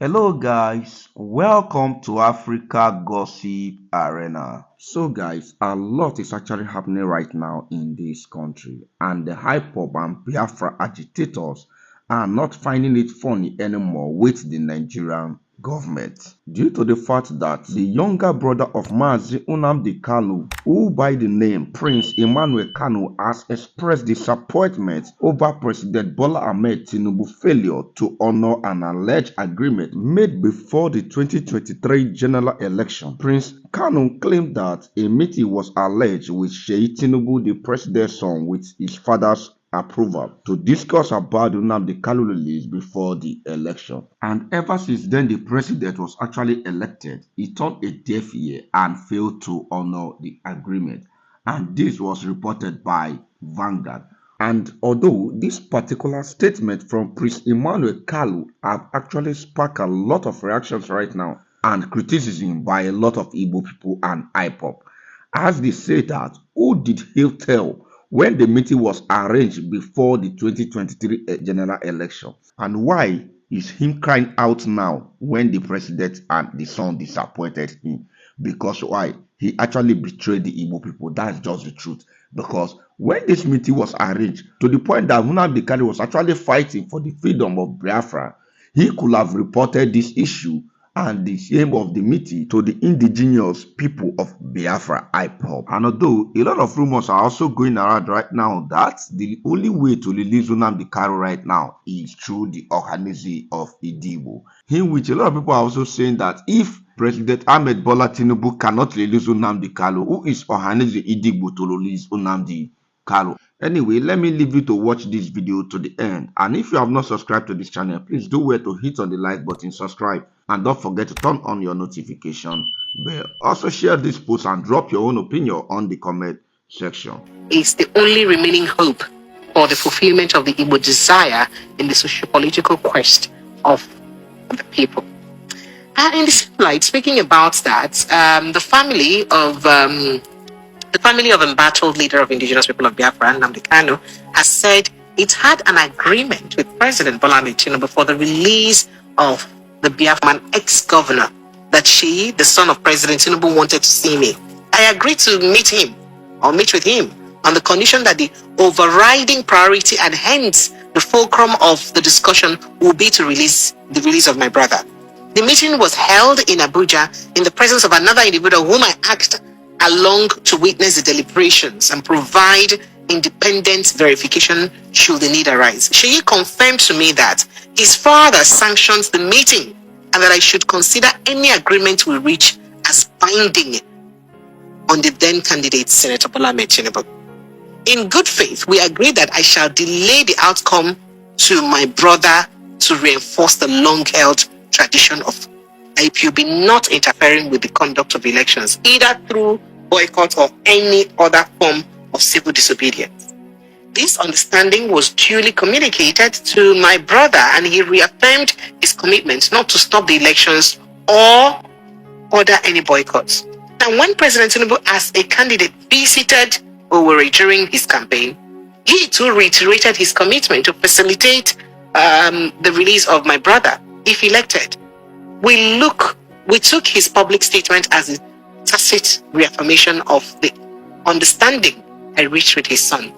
Hello guys, welcome to Africa Gossip Arena. So guys, a lot is actually happening right now in this country, and the IPob and Biafra agitators are not finding it funny anymore with the Nigerian government, due to the fact that the younger brother of Mazi Nnamdi kalu, who by the name Prince Emmanuel Kanu, has expressed disappointment over President Bola Ahmed Tinubu's failure to honor an alleged agreement made before the 2023 general election. Prince Kanu claimed that a meeting was alleged with Sheikh Tinubu, the president's son, with his father's approval to discuss about Nnamdi kalu release before the election. And ever since then, the president was actually elected. He turned a deaf ear and failed to honor the agreement. And this was reported by Vanguard. And although this particular statement from Prince Emmanuel Kalu have actually sparked a lot of reactions right now and criticism by a lot of Igbo people and IPob, as they say that who did he tell when the meeting was arranged before the 2023 general election, and why is him crying out now when the president and the son disappointed him? Because why? He actually betrayed the Igbo people. That's just the truth. Because when this meeting was arranged, to the point that Nnamdi kalu was actually fighting for the freedom of Biafra, he could have reported this issue and the aim of the meeting to the indigenous people of Biafra IPob. And although a lot of rumors are also going around right now that the only way to release Nnamdi kalu right now is through the Ohaneneze of Indi Igbo, in which a lot of people are also saying that if President Ahmed Bola Tinubu cannot release Nnamdi kalu, who is Ohaneneze Indi Igbo to release Nnamdi kalu? Anyway, let me leave you to watch this video to the end. And if you have not subscribed to this channel, please do well to hit on the like button, subscribe, and don't forget to turn on your notification bell. Also share this post and drop your own opinion on the comment section. It's the only remaining hope for the fulfillment of the Igbo desire in the socio-political quest of the people. And in this light, speaking about that, the family of embattled leader of indigenous people of Biafra, Nnamdi kalu, has said it had an agreement with President Bola Ahmed Tinubu for the release of the Biafran ex-governor, that she, the son of President Tinubu, wanted to see me. I agreed to meet with him on the condition that the overriding priority and hence the fulcrum of the discussion will be to release of my brother. The meeting was held in Abuja in the presence of another individual whom I asked along to witness the deliberations and provide independent verification should the need arise. Sheyi confirmed to me that his father sanctions the meeting and that I should consider any agreement we reach as binding on the then candidate, Senator Bola Ahmed Tinubu. In good faith, we agreed that I shall delay the outcome to my brother to reinforce the long-held tradition of IPob not interfering with the conduct of elections, either through boycott or any other form of civil disobedience. This understanding was duly communicated to my brother, and he reaffirmed his commitment not to stop the elections or order any boycotts. And when President Tinubu, as a candidate, visited Owerri during his campaign, he too reiterated his commitment to facilitate the release of my brother if elected. We took his public statement as a tacit reaffirmation of the understanding I reached with his son.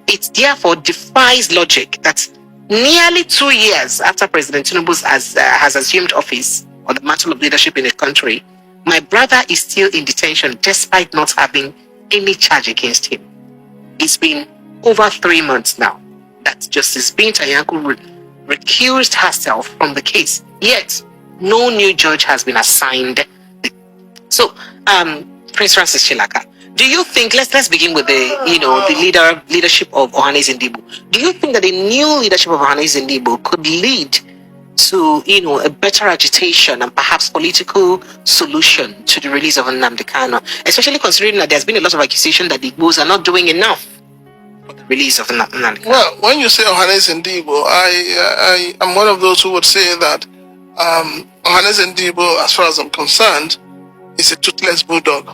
It therefore defies logic that nearly 2 years after President Tinubu has assumed office or the mantle of leadership in the country, my brother is still in detention despite not having any charge against him. It's been over 3 months now that Justice Binta Nyako recused herself from the case, yet no new judge has been assigned. So, Prince Francis Chilaka, do you think, let's begin with the leadership of Ohaneneze Indi Igbo. Do you think that the new leadership of Ohaneneze Indi Igbo could lead to, a better agitation and perhaps political solution to the release of Nnamdi kalu, especially considering that there's been a lot of accusation that the Igbos are not doing enough for the release of Nnamdi kalu? Well, when you say Ohaneneze Indi Igbo, I am one of those who would say that Ohaneneze Indi Igbo, as far as I'm concerned, is a toothless bulldog.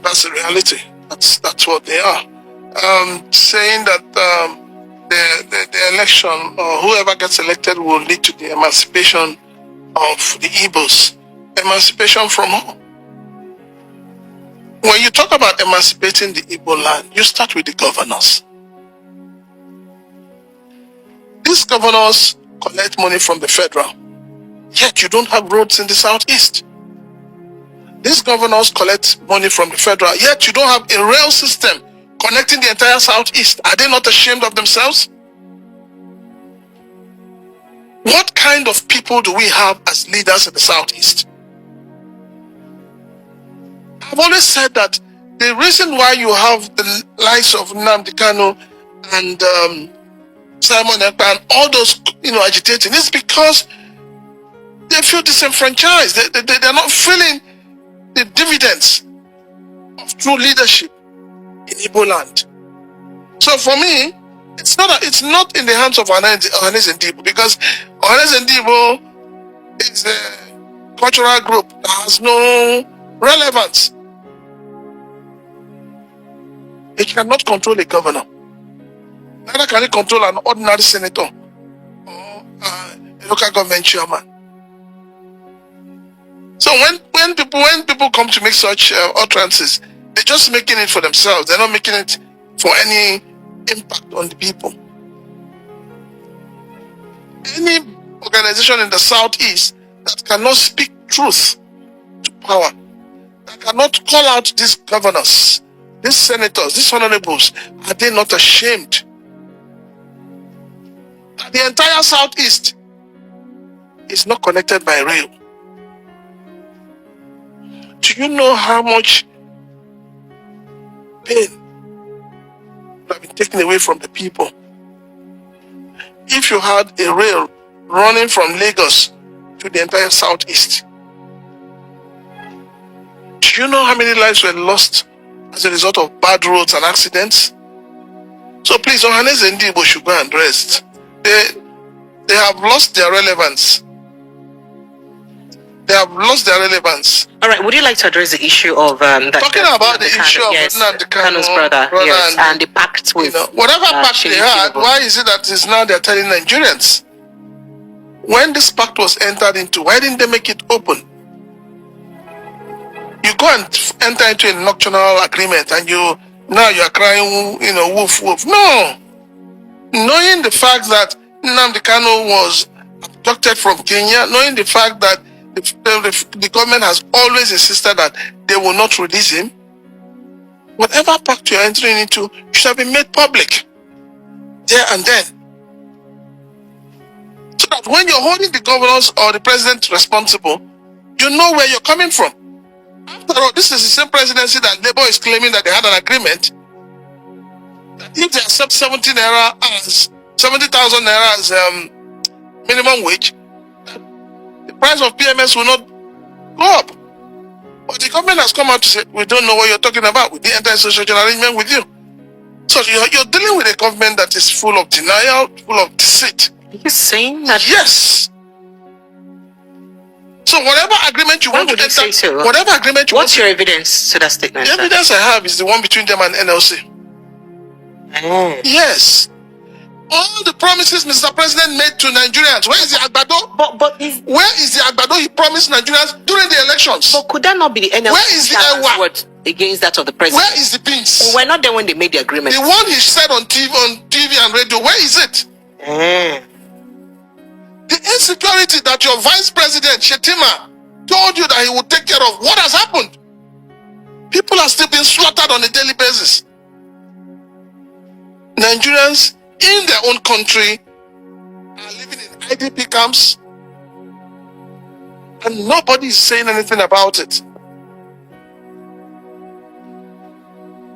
That's the reality. That's what they are. Saying that the election or whoever gets elected will lead to the emancipation of the Igbos. Emancipation from who? When you talk about emancipating the Igbo land, you start with the governors. These governors collect money from the federal, yet you don't have roads in the southeast. These governors collect money from the federal, yet you don't have a rail system connecting the entire southeast. Are they not ashamed of themselves? What kind of people do we have as leaders in the southeast? I've always said that the reason why you have the likes of Nnamdi kalu and Simon Ekpa and all those agitating is because they feel disenfranchised. They're not feeling the dividends of true leadership in Igbo land. So for me, it's not in the hands of Ohaneneze Indi Igbo, because Ohaneneze Indi Igbo is a cultural group that has no relevance. It cannot control a governor. Neither can it control an ordinary senator or a local government chairman. So when people come to make such utterances, they're just making it for themselves. They're not making it for any impact on the people. Any organization in the southeast that cannot speak truth to power, that cannot call out these governors, these senators, these honorables, are they not ashamed? The entire southeast is not connected by rail. Do you know how much pain would have been taken away from the people if you had a rail running from Lagos to the entire southeast? Do you know how many lives were lost as a result of bad roads and accidents? So please, Ohaneneze Indi Igbo should go and rest. They have lost their relevance. They have lost their relevance. All right. Would you like to address the issue of talking about the issue of Nnamdi kalu's brother, yes, and the pact with whatever pact they had? Why is it that is now they're telling Nigerians? When this pact was entered into, why didn't they make it open? You go and enter into a nocturnal agreement, and now you are crying, woof woof. No, knowing the fact that Nnamdi kalu was abducted from Kenya, knowing the fact that the government has always insisted that they will not release him, whatever pact you're entering into should have been made public there and then. So that when you're holding the governors or the president responsible, you know where you're coming from. After all, this is the same presidency that Labour is claiming that they had an agreement that if they accept 70,000 naira as minimum wage, the price of PMS will not go up. But the government has come out to say, we don't know what you're talking about. We didn't enter a social arrangement with you. So you're dealing with a government that is full of denial, full of deceit. Are you saying that? Yes. So whatever agreement you want to enter, whatever agreement you What's your evidence to that statement? The evidence I have is the one between them and NLC. Yes. All the promises Mr. President made to Nigerians. Where is the Agbado? Where is the Agbado he promised Nigerians during the elections? But could that not be the NLC? Where is the Ewa? Against that of the president? Where is the beans? We were not there when they made the agreement. The one he said on TV and radio, where is it? The insecurity that your vice president, Shetima, told you that he would take care of, what has happened? People are still being slaughtered on a daily basis. Nigerians in their own country are living in IDP camps and nobody is saying anything about it.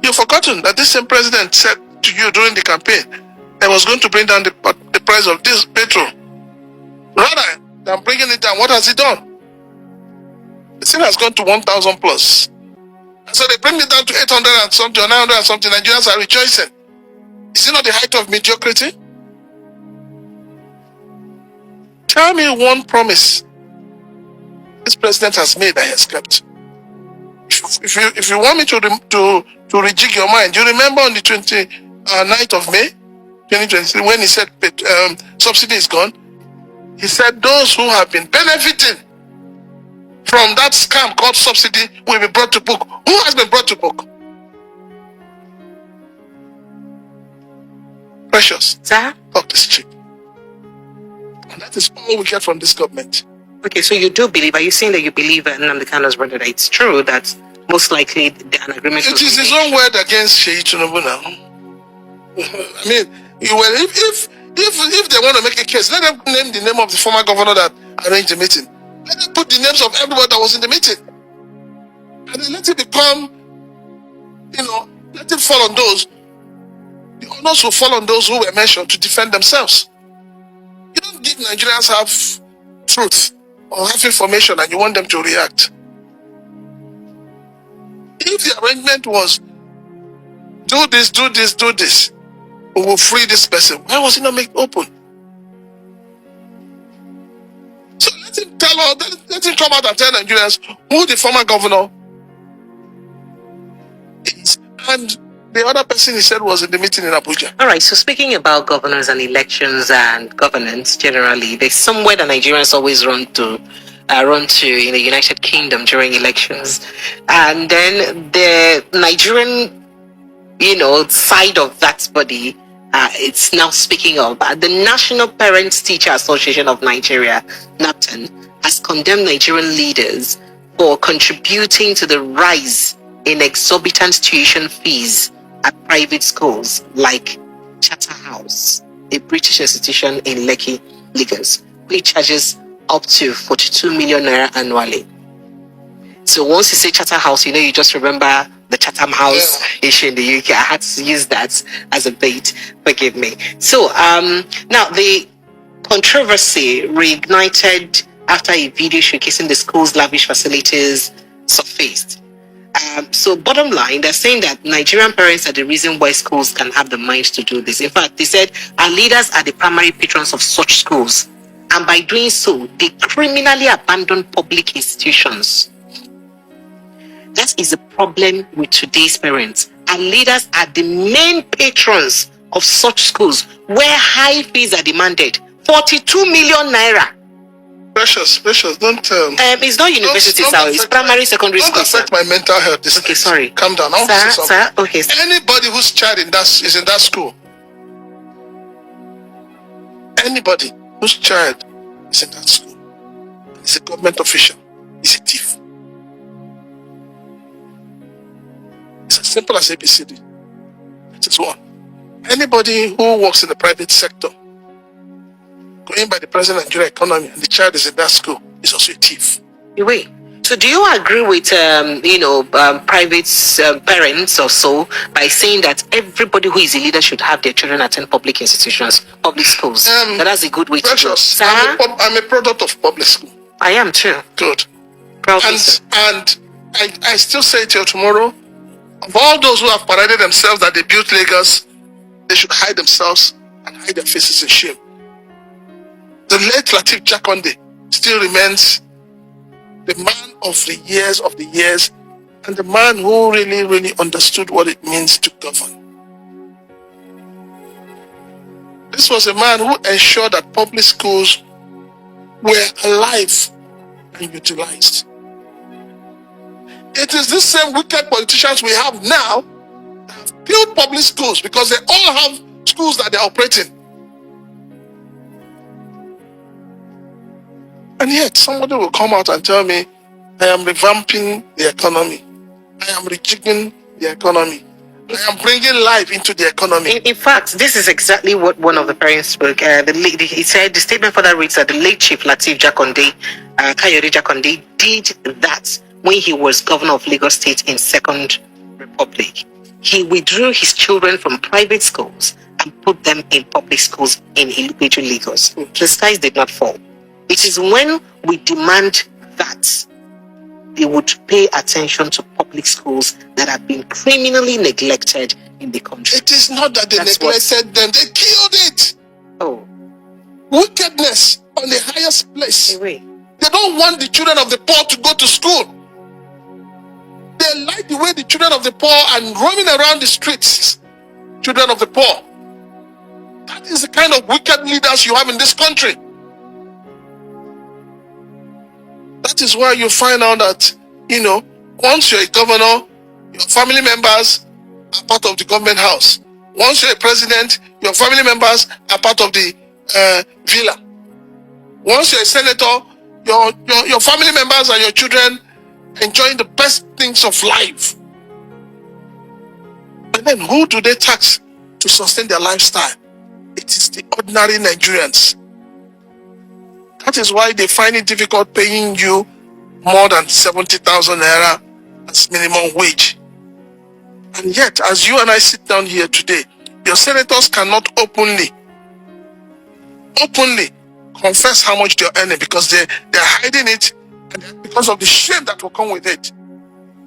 You've forgotten that this same president said to you during the campaign that was going to bring down the price of this petrol. Rather than bringing it down, what has he done? The thing has gone to 1,000 plus. And so they bring it down to 800 and something or 900 and something. Nigerians are rejoicing. Is it not the height of mediocrity? Tell me one promise this president has made that he has kept. If you want me to rejig your mind, you remember on the 29th of May 2023, when he said subsidy is gone, he said those who have been benefiting from that scam called subsidy will be brought to book. Who has been brought to book? Precious. Sir? Talk this cheap. And that is all we get from this government. Okay, so you do believe, are you saying that you believe Nnamdi Kalu's brother that it's true that most likely an agreement It is his own word against Sheyi Tinubu now. I mean, if they want to make a case, let them name the name of the former governor that arranged the meeting. Let them put the names of everybody that was in the meeting. And then let it become, let it fall on those. The honors will fall on those who were mentioned to defend themselves. You don't give Nigerians half truth or half information and you want them to react. If the arrangement was do this, do this, do this, we will free this person, why was it not made open? So let him come out and tell Nigerians who the former governor is. And the other person he said was in the meeting in Abuja. All right, so speaking about governors and elections and governance generally, there's somewhere that Nigerians always run to in the United Kingdom during elections. And then the Nigerian, side of that body, it's now speaking of the National Parents Teacher Association of Nigeria, NAPTAN, has condemned Nigerian leaders for contributing to the rise in exorbitant tuition fees at private schools like Charterhouse, a British institution in Lekki, Lagos, which charges up to 42 million naira annually. So once you say Charterhouse, you just remember the Chatham House issue in the UK. I had to use that as a bait. Forgive me. So now the controversy reignited after a video showcasing the school's lavish facilities surfaced. So bottom line, they're saying that Nigerian parents are the reason why schools can have the mind to do this. In fact, they said our leaders are the primary patrons of such schools. And by doing so, they criminally abandon public institutions. That is a problem with today's parents. Our leaders are the main patrons of such schools where high fees are demanded. 42 million naira. Precious, don't it's not university, sir. It's primary, secondary school. Don't affect my mental health. Okay, sorry. Calm down. Sir, okay. Anybody whose child is in that school, anybody whose child is in that school, is a government official, is a thief. It's as simple as ABCD. It is one. Anybody who works in the private sector, going by the present Nigerian economy, and the child is in that school, is also a thief. Wait. So do you agree with private parents or so by saying that everybody who is a leader should have their children attend public institutions, public schools? That's a good way to go. Sir? I'm a product of public school. I am too. Good. And I still say till tomorrow, of all those who have paraded themselves that they built Lagos, they should hide themselves and hide their faces in shame. The late Lateef Jakonde still remains the man of the years, and the man who really, really understood what it means to govern. This was a man who ensured that public schools were alive and utilized. It is the same wicked politicians we have now that have built public schools because they all have schools that they are operating. And yet, somebody will come out and tell me, I am revamping the economy. I am rejigging the economy. I am bringing life into the economy. In fact, this is exactly what one of the parents spoke. He said the statement further reads that the late Chief Lateef Jakonde, Kayode Jakonde, did that when he was governor of Lagos State in Second Republic. He withdrew his children from private schools and put them in public schools in Ilupeju, Lagos. The skies did not fall. It is when we demand that they would pay attention to public schools that have been criminally neglected in the country. It is not that they neglected them, they killed it. Oh. Wickedness on the highest place. Wait. They don't want the children of the poor to go to school. They like the way the children of the poor are roaming around the streets. Children of the poor. That is the kind of wicked leaders you have in this country. That is why you find out that, once you're a governor, your family members are part of the government house. Once you're a president, your family members are part of the villa. Once you're a senator, your family members and your children enjoying the best things of life. And then who do they tax to sustain their lifestyle? It is the ordinary Nigerians. That is why they find it difficult paying you more than 70,000 naira as minimum wage. And yet, as you and I sit down here today, your senators cannot openly confess how much they're earning because they're hiding it, and because of the shame that will come with it.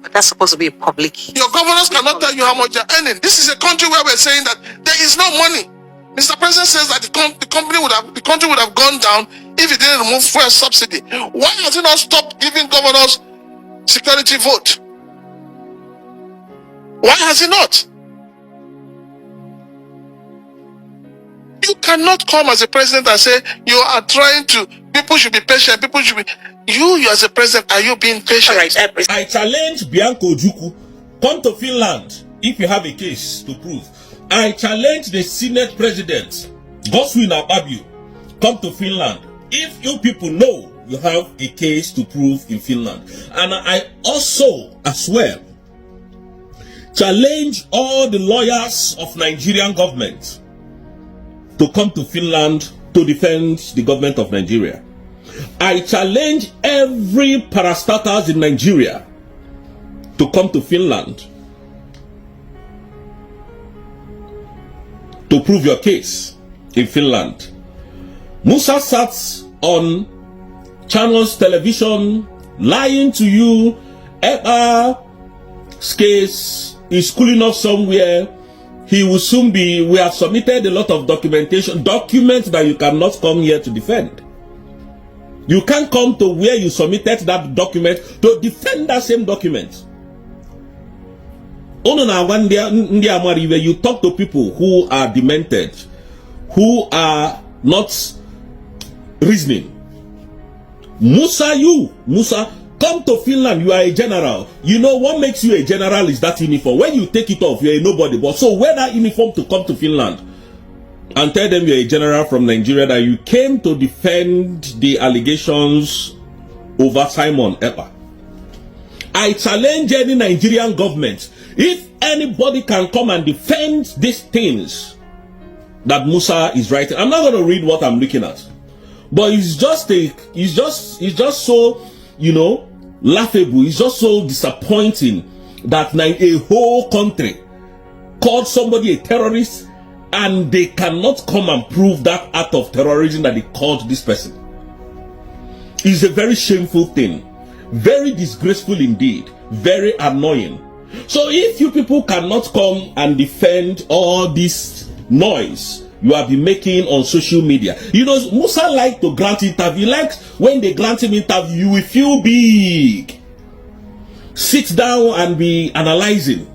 But that's supposed to be public. Your governors cannot tell you how much they're earning. This is a country where we're saying that there is no money. Mr. President says that the country would have gone down if it didn't remove fuel subsidy. Why has he not stopped giving governors security vote? Why has he not? You cannot come as a president and say you are trying to, people should be patient, you as a president, are you being patient? Right, I challenge Bianca Ojukwu, come to Finland if you have a case to prove. I challenge the Senate President, Godswill Akpabio, come to Finland if you people know you have a case to prove in Finland. And I also, as well, challenge all the lawyers of Nigerian government to come to Finland to defend the government of Nigeria. I challenge every parastatals in Nigeria to come to Finland to prove your case in Finland. Musa sat on channels television lying to you. Eba's case is cooling off somewhere. He will soon be, we have submitted a lot of documentation, documents that you cannot come here to defend. You can't come to where you submitted that document to defend that same document. You talk to people who are demented, who are not reasoning. Musa, come to Finland, you are a general. You know what makes you a general is that uniform. When you take it off, you're a nobody. But so wear that uniform to come to Finland and tell them you're a general from Nigeria, that you came to defend the allegations over Simon Ekpa. I challenge any Nigerian government, if anybody can come and defend these things that Musa is writing. I'm not going to read what I'm looking at, but it's just so, laughable. It's just so disappointing that a whole country called somebody a terrorist and they cannot come and prove that act of terrorism that they called this person. It's a very shameful thing, very disgraceful indeed, very annoying. So if you people cannot come and defend all this noise you have been making on social media, Musa likes to grant interview. He likes when they grant him interview, you will feel big. Sit down and be analyzing.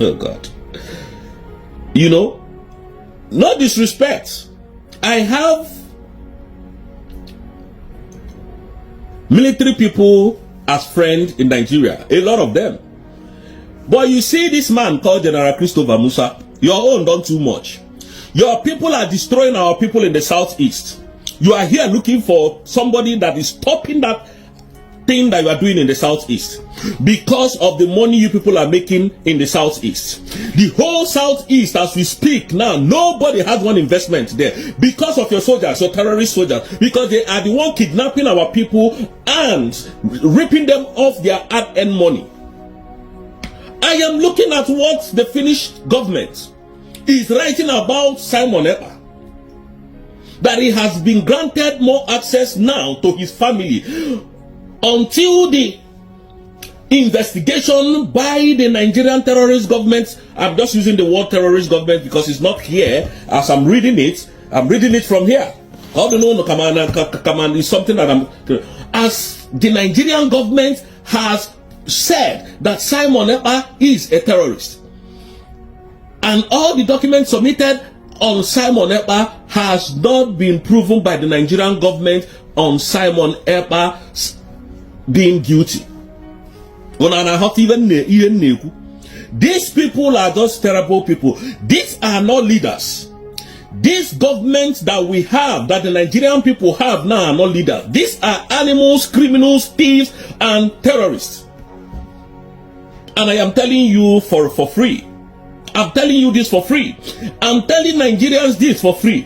Oh God. No disrespect. I have military people as friends in Nigeria, a lot of them. But you see this man called General Christopher Musa, your own done too much. Your people are destroying our people in the southeast. You are here looking for somebody that is stopping that thing that you are doing in the southeast because of the money you people are making in the southeast. The whole southeast, as we speak now, nobody has one investment there because of your soldiers, your terrorist soldiers, because they are the one kidnapping our people and ripping them off their hard-earned money. I am looking at what the Finnish government is writing about Simon Ekpa, that he has been granted more access now to his family until the investigation by the Nigerian terrorist government. I'm just using the word terrorist government because it's not here as I'm reading it. I'm reading it from here. I don't know, command is something that as the Nigerian government has said that Simon Ekpa is a terrorist. And all the documents submitted on Simon Ekpa has not been proven by the Nigerian government on Simon Ekpa being guilty. These people are just terrible people. These are not leaders. These governments that we have, that the Nigerian people have now, are not leaders. These are animals, criminals, thieves, and terrorists. And I am telling you for free. I'm telling you this for free. I'm telling Nigerians this for free.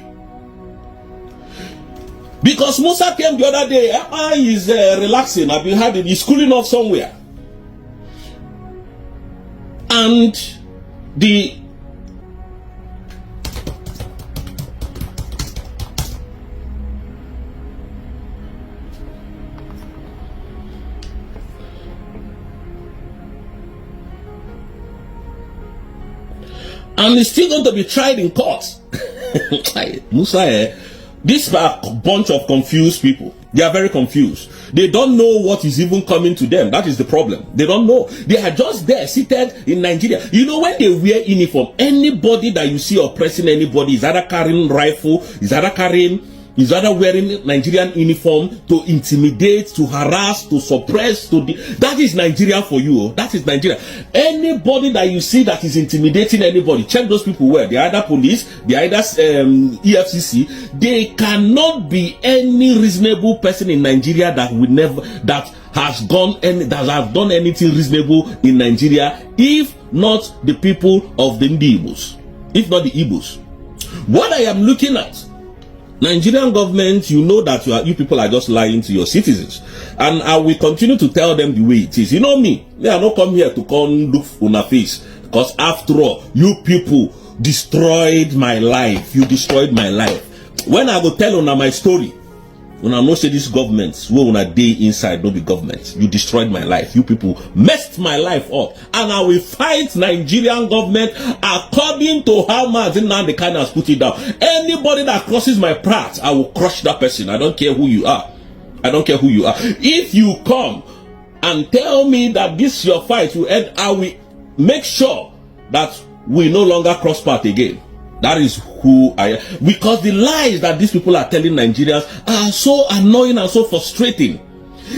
Because Musa came the other day, he's relaxing. I've been having, he's cooling off somewhere. And he's still going to be tried in court. Musa, this is a bunch of confused people. They are very confused. They don't know what is even coming to them. That is the problem. They don't know. They are just there, seated in Nigeria. You know, when they wear uniform, anybody that you see oppressing anybody is either carrying rifle, is either wearing Nigerian uniform to intimidate, to harass, to suppress, that is Nigeria for you. That is Nigeria. Anybody that you see that is intimidating anybody, check those people where they are either police, they are either EFCC. They cannot be any reasonable person in Nigeria that has done anything reasonable in Nigeria, if not the people of the Indi Igbos, if not the Igbos. What I am looking at, Nigerian government, you know that you people are just lying to your citizens, and I will continue to tell them the way it is. You know me, I don't come here to come look on a face, because after all, you people destroyed my life. You destroyed my life. When I go tell on my story, when I know say this government, when I day inside, no be government. You destroyed my life. You people messed my life up, and I will fight Nigerian government according to how much Nnamdi kalu has put it down. Anybody that crosses my path, I will crush that person. I don't care who you are. I don't care who you are. If you come and tell me that this your fight will end, I will make sure that we no longer cross path again. That is who I am. Because the lies that these people are telling Nigerians are so annoying and so frustrating.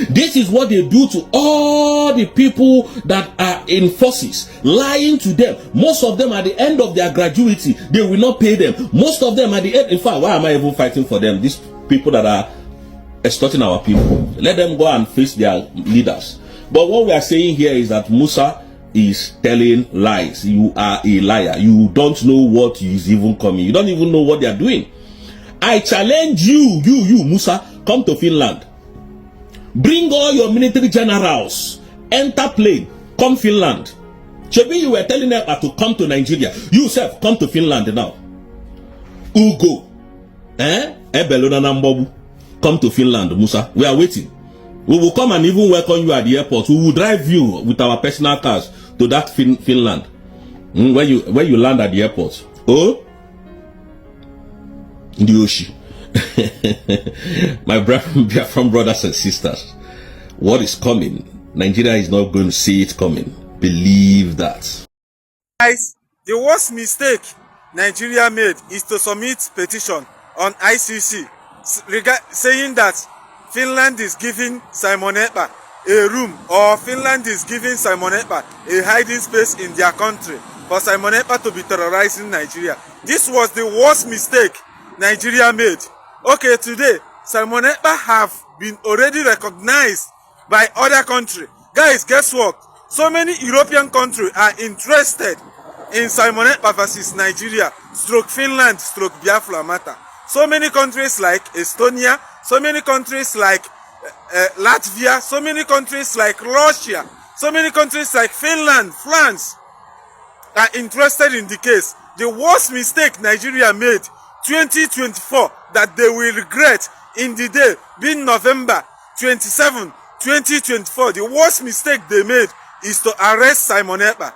This is what they do to all the people that are in forces, lying to them. Most of them at the end of their gratuity, they will not pay them. Most of them at the end, in fact, why am I even fighting for them? These people that are extorting our people, let them go and face their leaders. But what we are saying here is that Musa is telling lies. You are a liar. You don't know what is even coming. You don't even know what they are doing. I challenge you, Musa, come to Finland. Bring all your military generals. Enter plane. Come Finland. Chebi, you were telling them to come to Nigeria. You self, come to Finland now. Ugo. Come to Finland, Musa. We are waiting. We will come and even welcome you at the airport. We will drive you with our personal cars to that Finland. When you land at the airport. Oh? In the ocean. My Biafran brothers and sisters, what is coming? Nigeria is not going to see it coming. Believe that. Guys, the worst mistake Nigeria made is to submit petition on ICC saying that Finland is giving Simon Ekpa a room, or Finland is giving Simon Ekpa a hiding space in their country for Simon Ekpa to be terrorizing Nigeria. This was the worst mistake Nigeria made. Okay, today Simon Ekpa have been already recognized by other countries. Guys, guess what? So many European countries are interested in Simon Ekpa versus Nigeria, stroke Finland, stroke Biafra matter. So many countries like Estonia, so many countries like Latvia, so many countries like Russia, so many countries like Finland, France are interested in the case. The worst mistake Nigeria made 2024 that they will regret in the day being November 27, 2024. The worst mistake they made is to arrest Simon Ekpa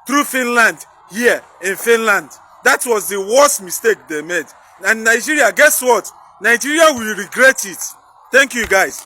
through Finland, here in Finland. That was the worst mistake they made. And Nigeria, guess what? Nigeria will regret it. Thank you, guys.